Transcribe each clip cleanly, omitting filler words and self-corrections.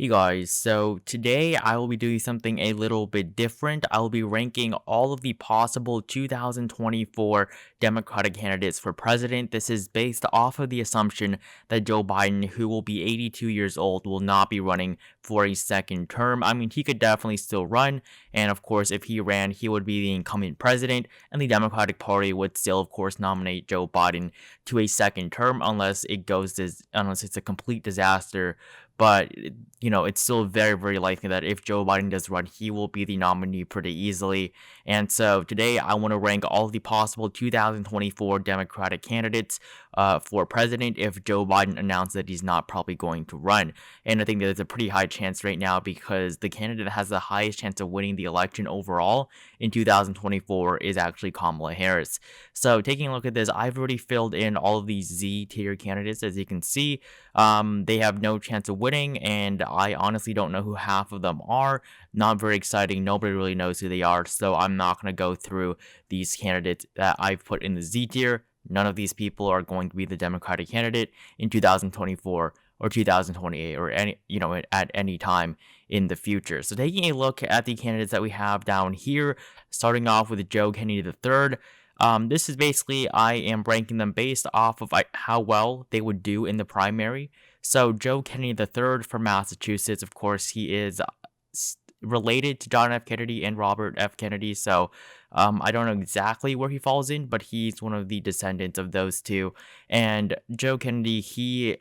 Hey guys, so today I will be doing something a little bit different. I will be ranking all of the possible 2024 Democratic candidates for president. This is based off of the assumption that Joe Biden, who will be 82 years old, will not be running for a second term. I mean, he could definitely still run, and of course, if he ran, he would be the incumbent president, and the Democratic Party would still, of course, nominate Joe Biden to a second term unless unless it's a complete disaster. But it's still very, very likely that if Joe Biden does run, he will be the nominee pretty easily. And so today I want to rank all of the possible 2024 Democratic candidates for president if Joe Biden announced that he's not probably going to run. And I think that there's a pretty high chance right now because the candidate that has the highest chance of winning the election overall in 2024 is actually Kamala Harris. So taking a look at this, I've already filled in all of these Z tier candidates. As you can see, they have no chance of winning, and I honestly don't know who half of them are. Not very exciting. Nobody really knows who they are, so I'm not going to go through these candidates that I've put in the Z tier. None of these people are going to be the Democratic candidate in 2024 or 2028 or at any time in the future. So taking a look at the candidates that we have down here, starting off with Joe Kennedy III. This is basically, I am ranking them based off of how well they would do in the primary. So Joe Kennedy III from Massachusetts, of course, he is related to John F. Kennedy and Robert F. Kennedy. So I don't know exactly where he falls in, but he's one of the descendants of those two. And Joe Kennedy, he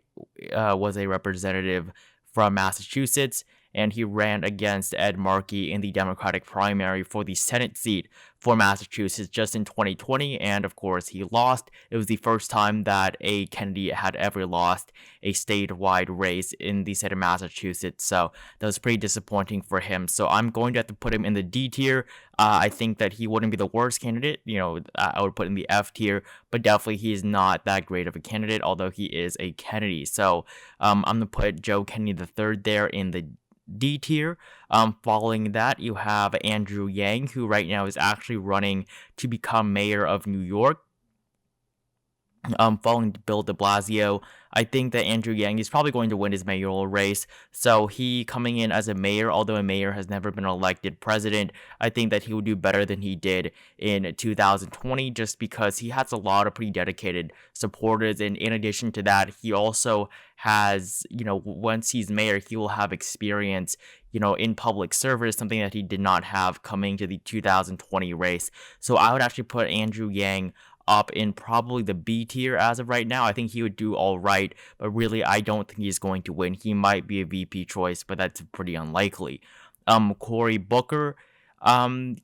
was a representative from Massachusetts, and he ran against Ed Markey in the Democratic primary for the Senate seat for Massachusetts just in 2020, and of course he lost. It was the first time that a Kennedy had ever lost a statewide race in the state of Massachusetts, so that was pretty disappointing for him. So I'm going to have to put him in the D tier. I think that he wouldn't be the worst candidate, I would put in the F tier, but definitely he is not that great of a candidate, although he is a Kennedy. So I'm going to put Joe Kennedy III there in the D tier. Following that, you have Andrew Yang, who right now is actually running to become mayor of New York. Following Bill de Blasio, I think that Andrew Yang is probably going to win his mayoral race. So he coming in as a mayor, although a mayor has never been elected president, I think that he will do better than he did in 2020 just because he has a lot of pretty dedicated supporters. And in addition to that, he also has, once he's mayor, he will have experience, in public service, something that he did not have coming to the 2020 race. So I would actually put Andrew Yang up in probably the B tier as of right now. I think he would do all right, but really I don't think he's going to win. He might be a VP choice, but that's pretty unlikely. Cory Booker,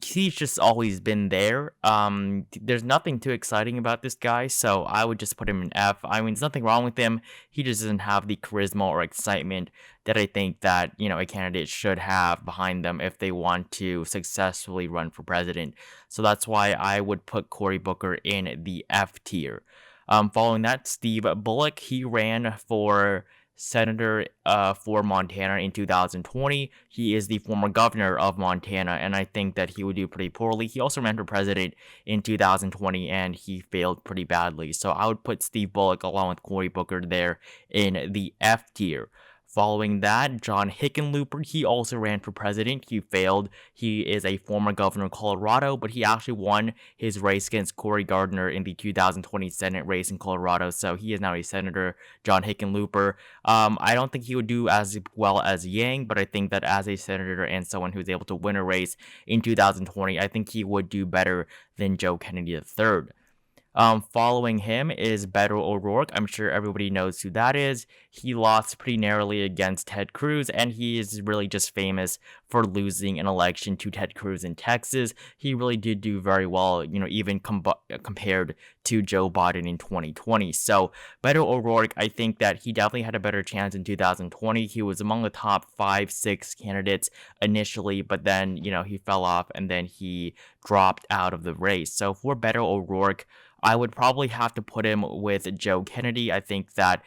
he's just always been there. There's nothing too exciting about this guy, so I would just put him in F. I mean, there's nothing wrong with him. He just doesn't have the charisma or excitement that I think that, a candidate should have behind them if they want to successfully run for president. So that's why I would put Cory Booker in the F tier. Following that, Steve Bullock, he ran for senator for Montana in 2020. He is the former governor of Montana, and I think that he would do pretty poorly. He also ran for president in 2020, and he failed pretty badly. So I would put Steve Bullock along with Cory Booker there in the F tier. Following that, John Hickenlooper, he also ran for president. He failed. He is a former governor of Colorado, but he actually won his race against Cory Gardner in the 2020 Senate race in Colorado, so he is now a senator, John Hickenlooper. I don't think he would do as well as Yang, but I think that as a senator and someone who's able to win a race in 2020, I think he would do better than Joe Kennedy III. Following him is Beto O'Rourke. I'm sure everybody knows who that is. He lost pretty narrowly against Ted Cruz, and he is really just famous for losing an election to Ted Cruz in Texas. He really did do very well, even compared to Joe Biden in 2020. So Beto O'Rourke, I think that he definitely had a better chance in 2020. He was among the top 5-6 candidates initially, but then, he fell off and then he dropped out of the race. So for Beto O'Rourke, I would probably have to put him with Joe Kennedy. I think that,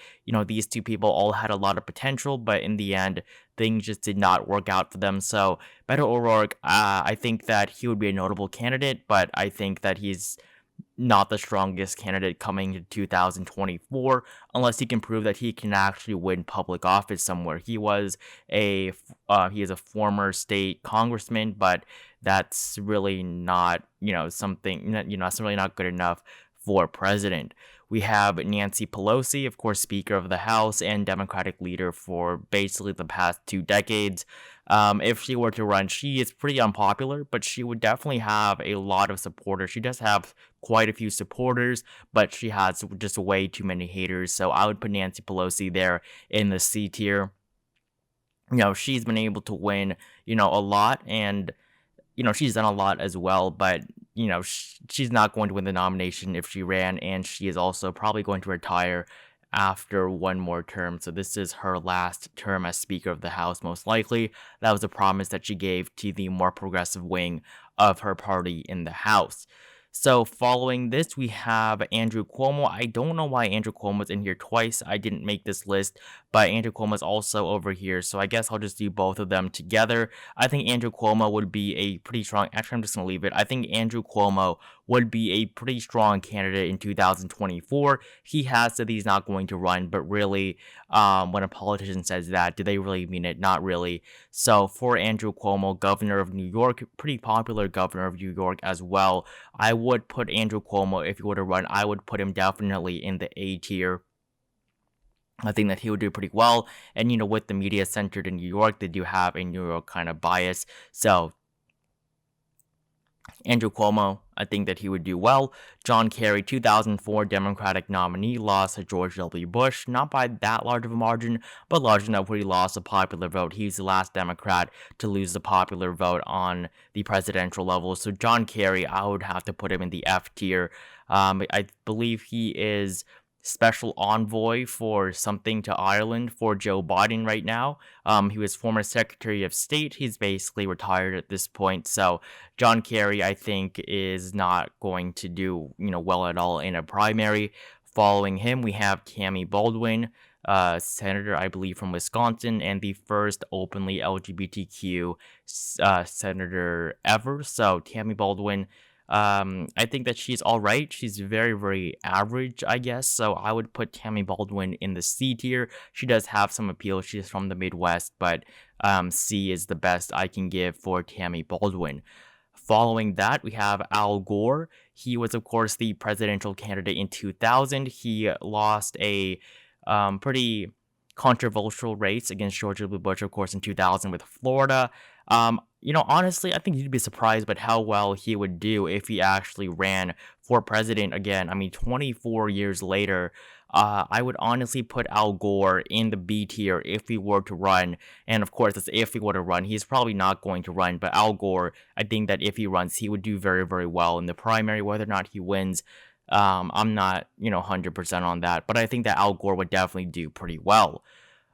these two people all had a lot of potential, but in the end, things just did not work out for them. So Beto O'Rourke, I think that he would be a notable candidate, but I think that he's not the strongest candidate coming to 2024 unless he can prove that he can actually win public office somewhere. He is a former state congressman, but that's really not, something that, that's really not good enough for president. We have Nancy Pelosi, of course, Speaker of the House and Democratic leader for basically the past 2 decades. If she were to run, she is pretty unpopular, but she would definitely have a lot of supporters. She does have quite a few supporters, but she has just way too many haters. So I would put Nancy Pelosi there in the C tier. She's been able to win, a lot, and she's done a lot as well, but, she's not going to win the nomination if she ran, and she is also probably going to retire after one more term. So this is her last term as Speaker of the House, most likely. That was a promise that she gave to the more progressive wing of her party in the House. So following this, we have Andrew Cuomo. I don't know why Andrew Cuomo's in here twice. I didn't make this list, but Andrew Cuomo's also over here. So I guess I'll just do both of them together. I think Andrew Cuomo would be a pretty strong, actually I'm just going to leave it. I think Andrew Cuomo would be a pretty strong candidate in 2024. He has said he's not going to run, but really, when a politician says that, do they really mean it? Not really. So for Andrew Cuomo, governor of New York, pretty popular governor of New York as well, I would put Andrew Cuomo, if he were to run, I would put him definitely in the A tier. I think that he would do pretty well. And, with the media centered in New York, they do have a New York kind of bias. So Andrew Cuomo, I think that he would do well. John Kerry, 2004 Democratic nominee, lost to George W. Bush, not by that large of a margin, but large enough where he lost a popular vote. He's the last Democrat to lose the popular vote on the presidential level. So John Kerry, I would have to put him in the F tier. I believe he is special envoy for something to Ireland for Joe Biden right now. He was former Secretary of State. He's basically retired at this point. So John Kerry, I think, is not going to do, well at all in a primary. Following him, we have Tammy Baldwin, senator, I believe, from Wisconsin, and the first openly LGBTQ senator ever. So Tammy Baldwin, I think that she's all right. She's very, very average, I guess. So I would put Tammy Baldwin in the C tier. She does have some appeal. She's from the Midwest, but C is the best I can give for Tammy Baldwin. Following that, we have Al Gore. He was, of course, the presidential candidate in 2000. He lost a pretty controversial race against George W. Bush, of course, in 2000 with Florida. Honestly, I think you'd be surprised by how well he would do if he actually ran for president again. 24 years later, I would honestly put Al Gore in the B tier if he were to run. And of course, it's if he were to run. He's probably not going to run, but Al Gore, I think that if he runs, he would do very, very well in the primary. Whether or not he wins, I'm not, 100% on that, but I think that Al Gore would definitely do pretty well.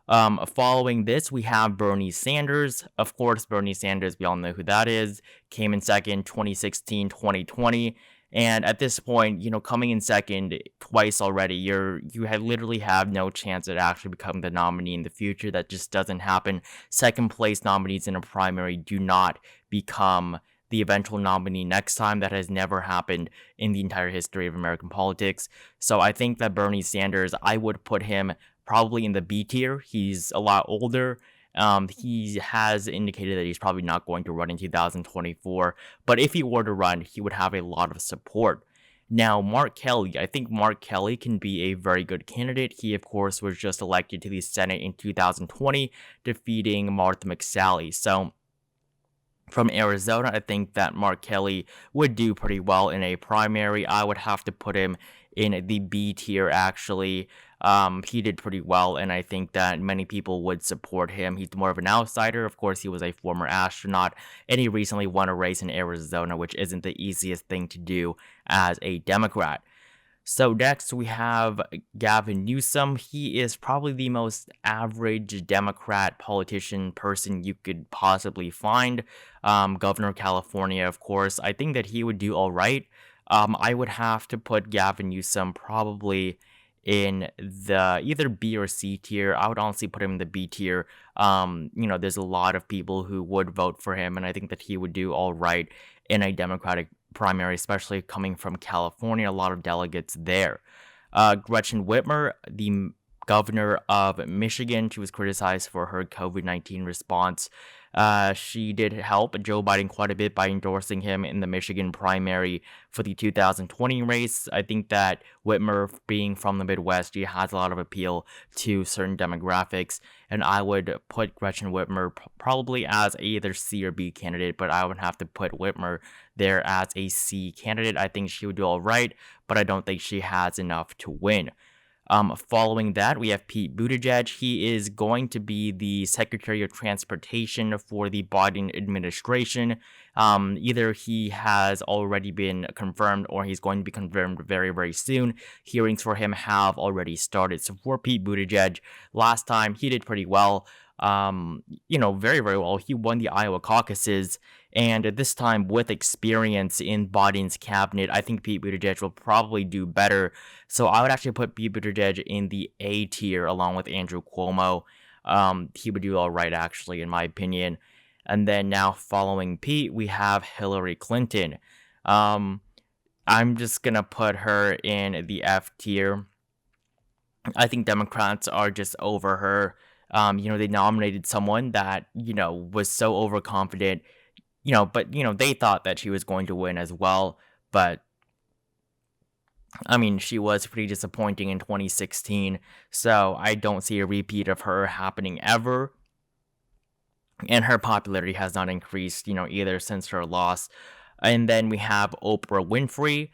Following this, we have Bernie Sanders. Of course, Bernie Sanders, we all know who that is, came in second 2016, 2020. And at this point, coming in second twice already, you literally have no chance at actually becoming the nominee in the future. That just doesn't happen. Second place nominees in a primary do not become the eventual nominee next time. That has never happened in the entire history of American politics. So I think that Bernie Sanders, I would put him probably in the B tier. He's a lot older. He has indicated that he's probably not going to run in 2024, but if he were to run, he would have a lot of support. Now, Mark Kelly, I think Mark Kelly can be a very good candidate. He, of course, was just elected to the Senate in 2020, defeating Martha McSally. So, from Arizona, I think that Mark Kelly would do pretty well in a primary. I would have to put him in the B tier, actually. He did pretty well, and I think that many people would support him. He's more of an outsider. Of course, he was a former astronaut, and he recently won a race in Arizona, which isn't the easiest thing to do as a Democrat. So next we have Gavin Newsom. He is probably the most average Democrat politician person you could possibly find. Governor of California, of course. I think that he would do all right. I would have to put Gavin Newsom probably in the either B or C tier. I would honestly put him in the B tier. There's a lot of people who would vote for him, and I think that he would do all right in a Democratic primary, especially coming from California, a lot of delegates there. Gretchen Whitmer, the governor of Michigan, she was criticized for her COVID-19 response. She did help Joe Biden quite a bit by endorsing him in the Michigan primary for the 2020 race. I think that Whitmer, being from the Midwest, she has a lot of appeal to certain demographics, and I would put Gretchen Whitmer probably as either C or B candidate, but I would have to put Whitmer there as a C candidate. I think she would do all right, but I don't think she has enough to win. Following that, we have Pete Buttigieg. He is going to be the Secretary of Transportation for the Biden administration. Either he has already been confirmed or he's going to be confirmed very, very soon. Hearings for him have already started. So for Pete Buttigieg, last time he did pretty well. Very, very well. He won the Iowa caucuses, and this time with experience in Biden's cabinet, I think Pete Buttigieg will probably do better. So I would actually put Pete Buttigieg in the A tier along with Andrew Cuomo. He would do all right, actually, in my opinion. And then now following Pete, we have Hillary Clinton. I'm just gonna put her in the F tier. I think Democrats are just over her. They nominated someone that, was so overconfident, but, they thought that she was going to win as well. But, I mean, she was pretty disappointing in 2016, so I don't see a repeat of her happening ever. And her popularity has not increased, either since her loss. And then we have Oprah Winfrey.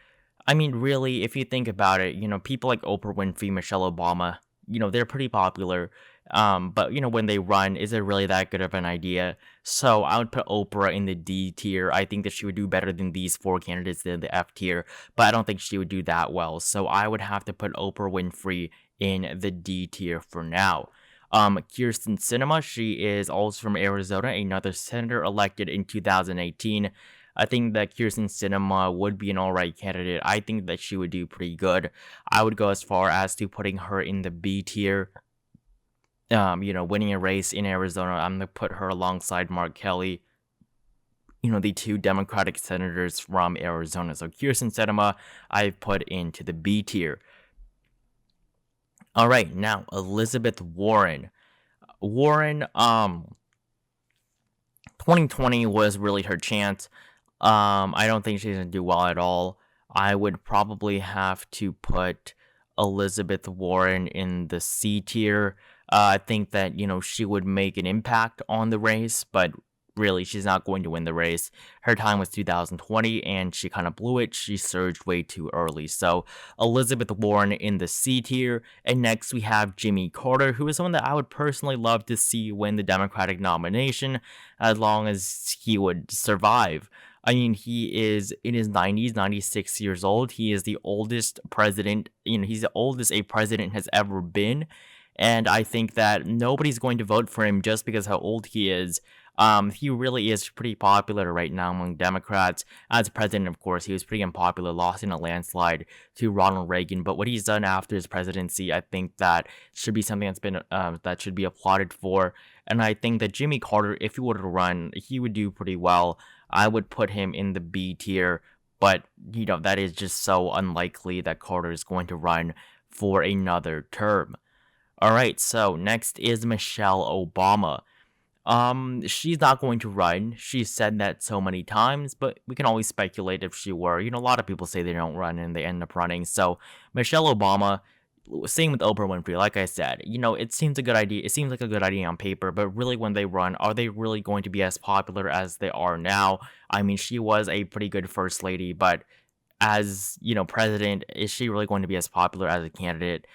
I mean, really, if you think about it, people like Oprah Winfrey, Michelle Obama, they're pretty popular. But when they run, is it really that good of an idea? So I would put Oprah in the D tier. I think that she would do better than these four candidates in the F tier, but I don't think she would do that well. So I would have to put Oprah Winfrey in the D tier for now. Kyrsten Sinema, she is also from Arizona, another senator elected in 2018. I think that Kyrsten Sinema would be an alright candidate. I think that she would do pretty good. I would go as far as to putting her in the B tier. Winning a race in Arizona, I'm going to put her alongside Mark Kelly, the two Democratic senators from Arizona. So Kyrsten Sinema, I've put into the B tier. All right, now Elizabeth Warren. 2020 was really her chance. I don't think she's going to do well at all. I would probably have to put Elizabeth Warren in the C tier. I think that, she would make an impact on the race, but really, she's not going to win the race. Her time was 2020, and she kind of blew it. She surged way too early. So, Elizabeth Warren in the C tier. And next, we have Jimmy Carter, who is someone that I would personally love to see win the Democratic nomination, as long as he would survive. I mean, he is in his 90s, 96 years old. He is the oldest president, he's the oldest a president has ever been. And I think that nobody's going to vote for him just because how old he is. He really is pretty popular right now among Democrats. As president, of course, he was pretty unpopular, lost in a landslide to Ronald Reagan. But what he's done after his presidency, I think that should be something that's been that should be applauded for. And I think that Jimmy Carter, if he were to run, he would do pretty well. I would put him in the B tier, but that is just so unlikely that Carter is going to run for another term. All right, so next is Michelle Obama. She's not going to run. She's said that so many times, but we can always speculate if she were. A lot of people say they don't run and they end up running. So Michelle Obama, same with Oprah Winfrey. Like I said, it seems a good idea. It seems like a good idea on paper, but really when they run, are they really going to be as popular as they are now? I mean, she was a pretty good first lady, but as, president, is she really going to be as popular as a candidate?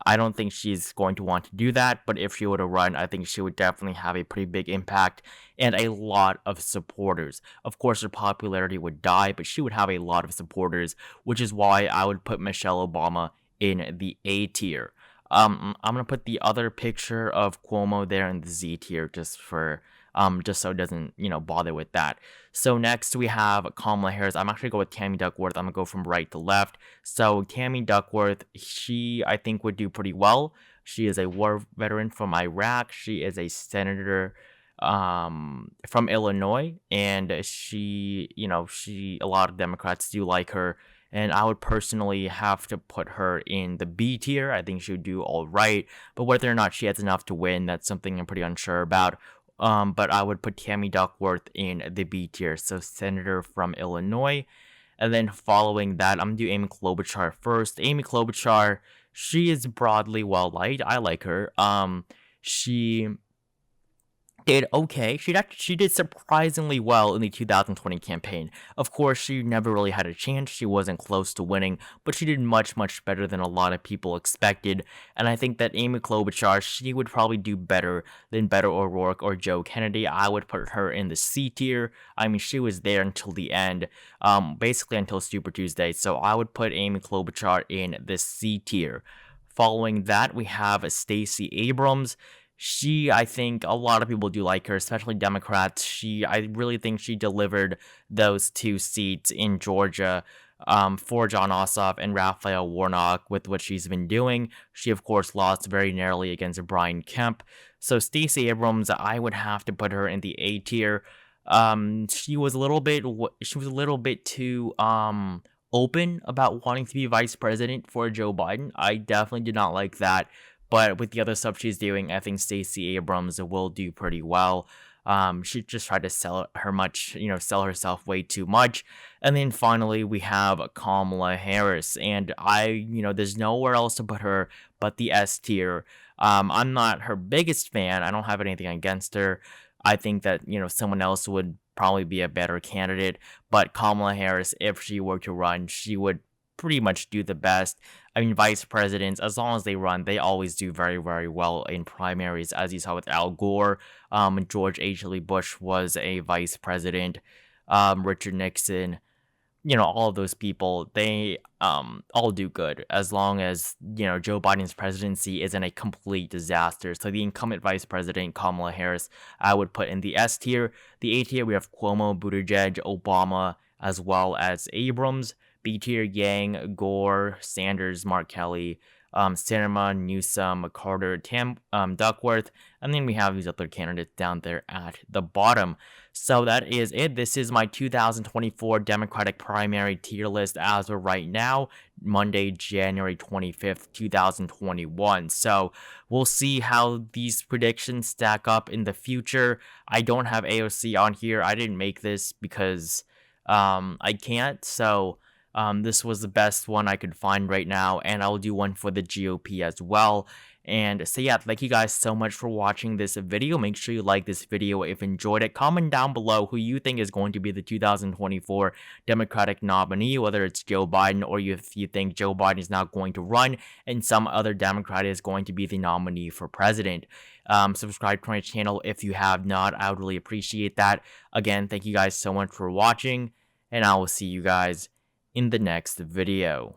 I don't think she's going to want to do that, but if she were to run, I think she would definitely have a pretty big impact and a lot of supporters. Of course, her popularity would die, but she would have a lot of supporters, which is why I would put Michelle Obama in the A tier. I'm gonna put the other picture of Cuomo there in the Z tier just so it doesn't, bother with that. So next we have Kamala Harris. I'm actually going to go with Tammy Duckworth. I'm going to go from right to left. So Tammy Duckworth, she, I think, would do pretty well. She is a war veteran from Iraq. She is a senator. from Illinois, and a lot of Democrats do like her, and I would personally have to put her in the B tier. I think she would do all right, but whether or not she has enough to win, that's something I'm pretty unsure about. But I would put Tammy Duckworth in the B tier, so senator from Illinois. And then following that, I'm gonna do Amy Klobuchar first. Amy Klobuchar, she is broadly well liked. I like her. She did okay. She did surprisingly well in the 2020 campaign. Of course, she never really had a chance. She wasn't close to winning, but she did much, much better than a lot of people expected. And I think that Amy Klobuchar, she would probably do better than Beto O'Rourke or Joe Kennedy. I would put her in the C tier. I mean, she was there until the end, basically until Super Tuesday. So I would put Amy Klobuchar in the C tier. Following that, we have Stacey Abrams. I think a lot of people do like her, especially Democrats. I really think she delivered those 2 seats in Georgia for Jon Ossoff and Raphael Warnock with what she's been doing. She, of course, lost very narrowly against Brian Kemp. So Stacey Abrams, I would have to put her in the A tier. She was a little bit too open about wanting to be vice president for Joe Biden. I definitely did not like that. But with the other stuff she's doing, I think Stacey Abrams will do pretty well. She just tried to sell herself way too much. And then finally, we have Kamala Harris. And there's nowhere else to put her but the S tier. I'm not her biggest fan. I don't have anything against her. I think that, someone else would probably be a better candidate. But Kamala Harris, if she were to run, she would pretty much do the best. I mean, vice presidents, as long as they run, they always do very, very well in primaries, as you saw with Al Gore. George H.W. Bush was a vice president. Richard Nixon, all of those people, they all do good as long as, Joe Biden's presidency isn't a complete disaster. So the incumbent vice president, Kamala Harris, I would put in the S tier. The A tier, we have Cuomo, Buttigieg, Obama, as well as Abrams. B tier, Yang, Gore, Sanders, Mark Kelly, Sinema, Newsom, Carter, Duckworth, and then we have these other candidates down there at the bottom. So that is it. This is my 2024 Democratic primary tier list as of right now, Monday, January 25th, 2021. So we'll see how these predictions stack up in the future. I don't have AOC on here. I didn't make this because I can't. So this was the best one I could find right now, and I'll do one for the GOP as well. And so yeah, thank you guys so much for watching this video. Make sure you like this video if you enjoyed it. Comment down below who you think is going to be the 2024 Democratic nominee, whether it's Joe Biden or if you think Joe Biden is not going to run and some other Democrat is going to be the nominee for president. Subscribe to my channel if you have not. I would really appreciate that. Again, thank you guys so much for watching, and I will see you guys in the next video.